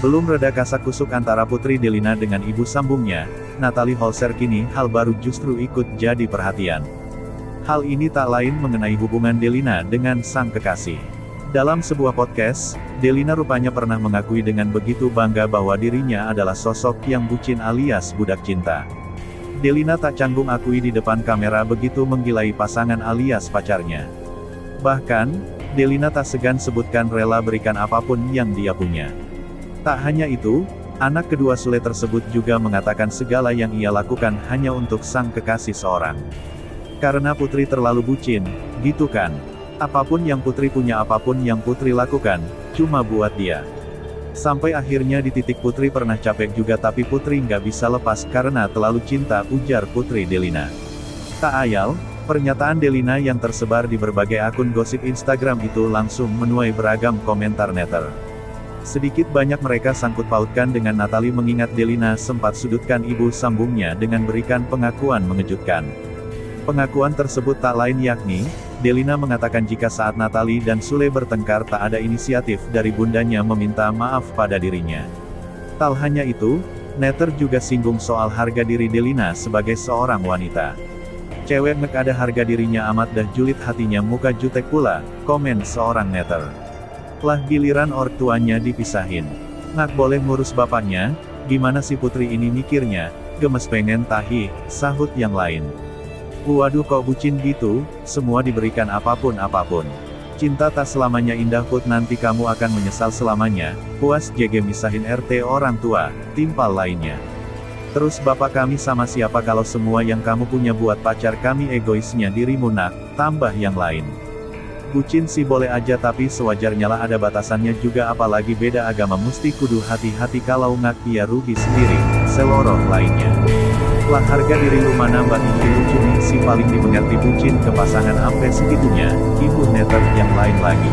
Belum reda kasak-kusuk antara Putri Delina dengan ibu sambungnya, Natalie Holzer, kini hal baru justru ikut jadi perhatian. Hal ini tak lain mengenai hubungan Delina dengan sang kekasih. Dalam sebuah podcast, Delina rupanya pernah mengakui dengan begitu bangga bahwa dirinya adalah sosok yang bucin alias budak cinta. Delina tak canggung akui di depan kamera begitu menggilai pasangan alias pacarnya. Bahkan, Delina tak segan sebutkan rela berikan apapun yang dia punya. Tak hanya itu, anak kedua Sule tersebut juga mengatakan segala yang ia lakukan hanya untuk sang kekasih seorang. Karena Putri terlalu bucin, gitu kan? Apapun yang Putri punya, apapun yang Putri lakukan, cuma buat dia. Sampai akhirnya di titik Putri pernah capek juga, tapi Putri nggak bisa lepas karena terlalu cinta, ujar Putri Delina. Tak ayal, pernyataan Delina yang tersebar di berbagai akun gosip Instagram itu langsung menuai beragam komentar netizen. Sedikit banyak mereka sangkut pautkan dengan Natalie, mengingat Delina sempat sudutkan ibu sambungnya dengan berikan pengakuan mengejutkan. Pengakuan tersebut tak lain yakni, Delina mengatakan jika saat Natalie dan Sule bertengkar tak ada inisiatif dari bundanya meminta maaf pada dirinya. Tak hanya itu, netizen juga singgung soal harga diri Delina sebagai seorang wanita. Cewek nek ada harga dirinya amat dah julid hatinya, muka jutek pula, komen seorang netizen. Lah giliran ortuanya dipisahin. Nak boleh ngurus bapaknya, gimana si Putri ini mikirnya, gemes pengen tahi, sahut yang lain. Waduh kok bucin gitu, semua diberikan apapun. Cinta tak selamanya indah put, nanti kamu akan menyesal selamanya, puas JG misahin RT orang tua, timpal lainnya. Terus bapak kami sama siapa kalau semua yang kamu punya buat pacar kami, egoisnya dirimu nak, tambah yang lain. Bucin sih boleh aja, tapi sewajarnya lah ada batasannya juga, apalagi beda agama musti kudu hati-hati kalau ngak ia rugi sendiri, seloroh lainnya. Lah harga diri lu mana mbak, ini lucu nih si paling dimengerti bucin ke pasangan ampe segitunya, ibu netizen yang lain lagi.